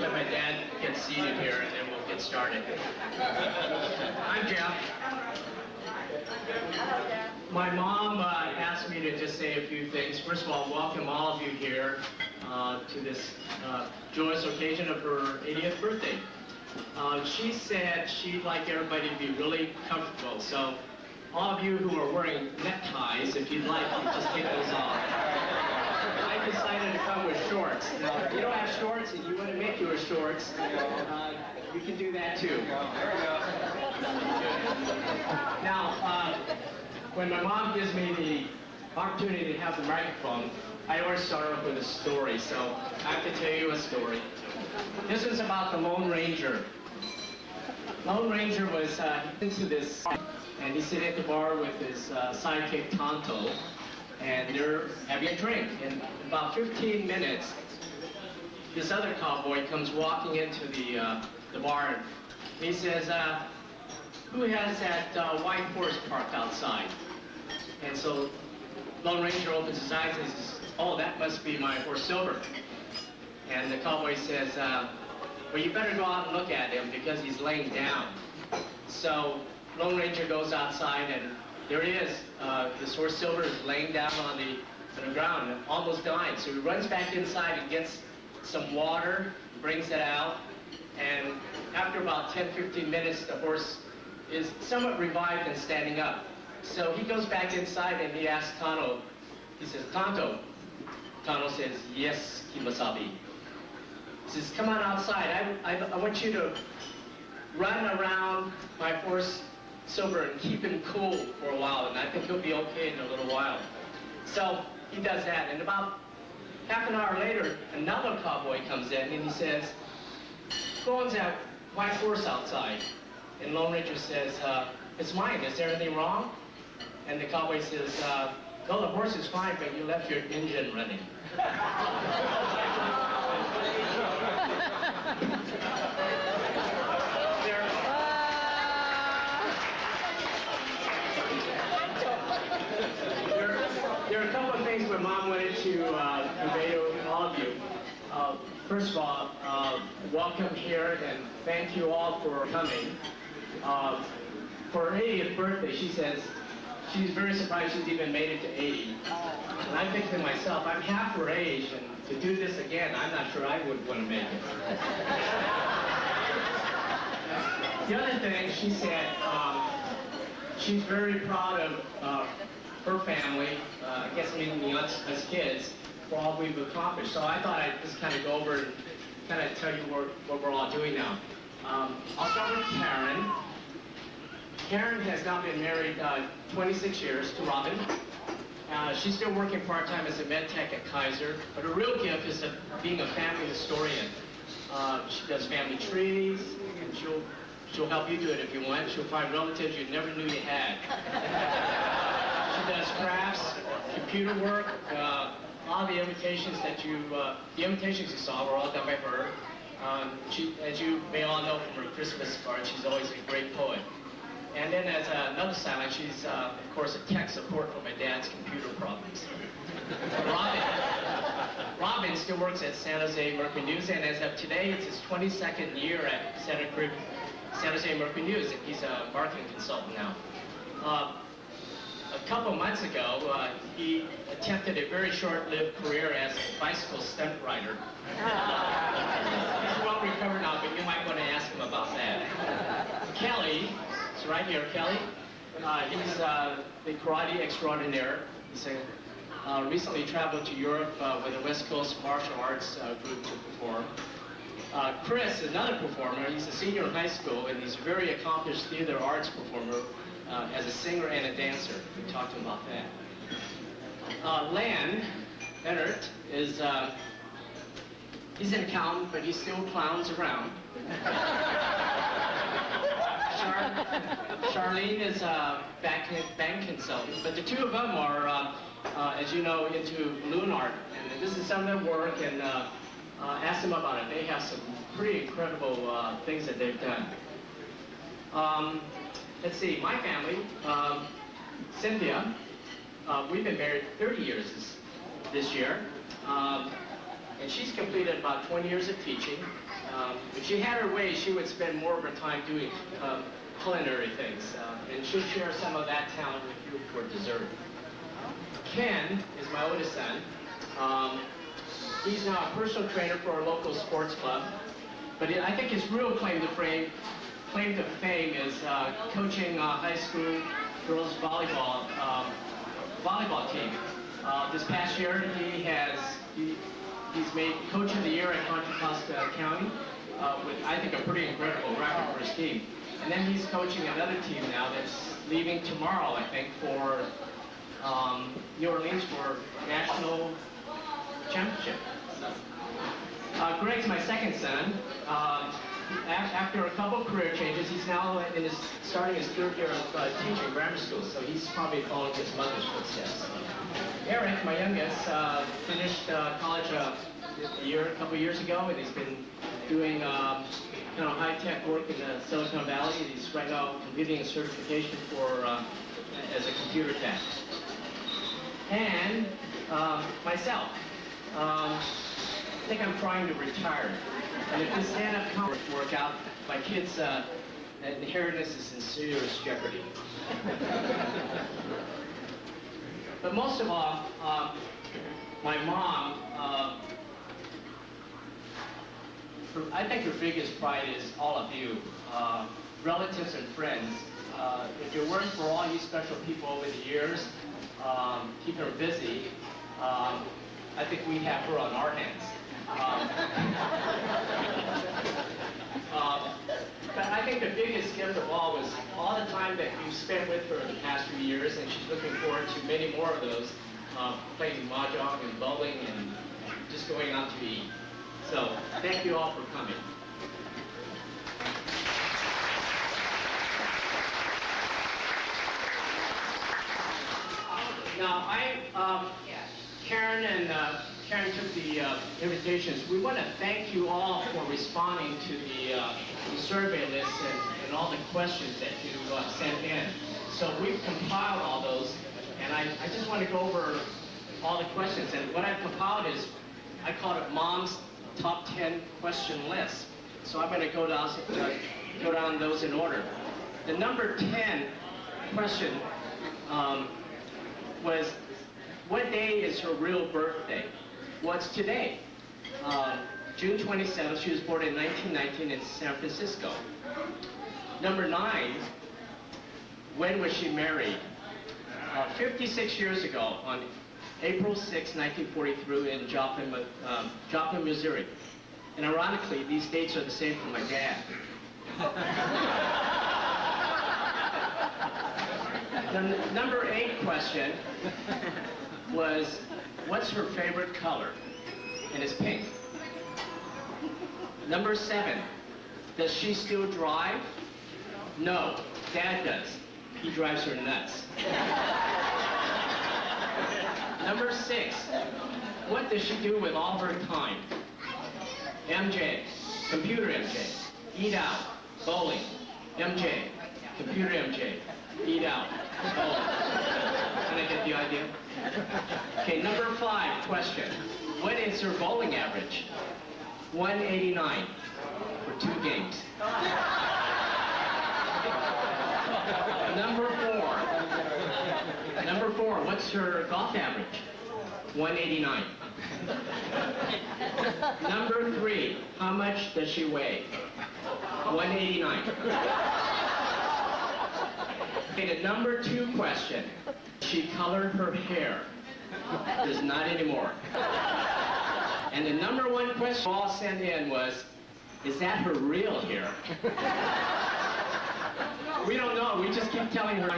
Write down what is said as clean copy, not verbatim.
let my dad get seated here and then we'll get started. I'm Jeff. My mom asked me to just say a few things. First of all, welcome all of you here to this joyous occasion of her 80th birthday. She said she'd like everybody to be really comfortable. So all of you who are wearing neckties, if you'd like, you just take those off. I decided to come with shorts. Now, if you don't have shorts and you want to make your shorts, you can do that too. There we go. Now, when my mom gives me the opportunity to have the microphone, I always start off with a story, so I have to tell you a story. This is about the Lone Ranger. Lone Ranger was into this, and he's sitting at the bar with his sidekick Tonto, and they're having a drink. In about 15 minutes, this other cowboy comes walking into the bar, and he says, who has that white horse parked outside? And so Lone Ranger opens his eyes and says, oh, that must be my horse Silver. And the cowboy says, well, you better go out and look at him because he's laying down. So Lone Ranger goes outside, and there he is. This horse Silver is laying down on the ground, almost dying. So he runs back inside and gets some water, brings it out, and after about 10-15 minutes, the horse is somewhat revived and standing up. So he goes back inside and he asks Tonto, he says, Tonto. Tonto says, yes, Kimasabi. He says, come on outside. I want you to run around my horse Silver and keep him cool for a while, and I think he'll be okay in a little while. So he does that, and about half an hour later, another cowboy comes in and he says, who owns that white horse outside? And Lone Ranger says, it's mine. Is there anything wrong? And the cowboy says, no, the horse is fine, but you left your engine running. There are a couple of things my mom wanted to convey to all of you. First of all, welcome here and thank you all for coming. For her 80th birthday, she says she's very surprised she's even made it to 80. And I think to myself, I'm half her age, and to do this again, I'm not sure I would want to make it. The other thing, she said she's very proud of her family, I guess meaning us as kids, for all we've accomplished. So I thought I'd just kind of go over and kind of tell you what we're all doing now. I'll start with Karen. Karen has now been married 26 years to Robin. She's still working part-time as a med tech at Kaiser, but her real gift is being a family historian. She does family trees, and she'll help you do it if you want. She'll find relatives you never knew you had. She does crafts, computer work. All the invitations the invitations you saw were all done by her. As you may all know from her Christmas card, she's always a great poet. And then as another sideline, she's, of course, a tech support for my dad's computer problems. Robin still works at San Jose Mercury News, and as of today, it's his 22nd year at San Jose Mercury News, and he's a marketing consultant now. A couple months ago, he attempted a very short-lived career as a bicycle stunt rider. He's well recovered now, but you might want to ask him about that. Kelly, it's right here, Kelly. He's the karate extraordinaire. He's recently traveled to Europe with a West Coast martial arts group to perform. Chris is another performer. He's a senior in high school, and he's a very accomplished theater arts performer as a singer and a dancer. We talked to him about that. Leonard is, he's an accountant, but he still clowns around. Charlene is a bank consultant, but the two of them are, as you know, into balloon art. And this is some of their work, and ask them about it. They have some pretty incredible things that they've done. Let's see, my family, Cynthia, we've been married 30 years this year. And she's completed about 20 years of teaching. If she had her way, she would spend more of her time doing culinary things, and she'll share some of that talent with you for dessert. Ken is my oldest son. He's now a personal trainer for our local sports club, but I think his real claim to fame is coaching high school girls volleyball team. This past year, he's made Coach of the Year at Contra Costa County with, I think, a pretty incredible record for his team. And then he's coaching another team now that's leaving tomorrow, I think, for New Orleans for national championship. Greg's my second son. After a couple career changes, he's now starting his third year of teaching grammar school, so he's probably following his mother's footsteps. Eric, my youngest, finished college a couple years ago, and he's been doing high-tech work in Silicon Valley. He's right now completing a certification for as a computer tech. And myself. I think I'm trying to retire. And if this stand-up comedy work out, my kids' inheritance is in serious jeopardy. But most of all, my mom, I think her biggest pride is all of you, relatives and friends. If it weren't for all you special people over the years, keeping her busy, I think we'd have her on our hands. But I think the biggest gift of all was all the time that you've spent with her in the past few years, and she's looking forward to many more of those, playing mahjong and bowling and just going out to eat. So, thank you all for coming. Now, Karen took the invitations. We want to thank you all for responding to the survey list and all the questions that you sent in. So we've compiled all those, and I just want to go over all the questions. And what I've compiled is, I call it Mom's Top 10 Question List. So I'm going to go down those in order. The number 10 question was, what day is her real birthday? What's today? June 27th. She was born in 1919 in San Francisco. Number 9, when was she married? 56 years ago, on April 6, 1943, in Joplin, Missouri. And ironically, these dates are the same for my dad. The number 8 question was, what's her favorite color? And it's pink. Number 7, does she still drive? No, Dad does. He drives her nuts. Number 6, what does she do with all her time? MJ, computer MJ, eat out, bowling, MJ, computer MJ, eat out, bowling. Can I get the idea? Okay, number 5 question. What is her bowling average? 189 for 2 games. Number 4, what's her golf average? 189. Number 3, how much does she weigh? 189. Okay, the number 2 question. She colored her hair. Does not anymore. And the number 1 question all sent in was, is that her real hair? We don't know. We just keep telling her.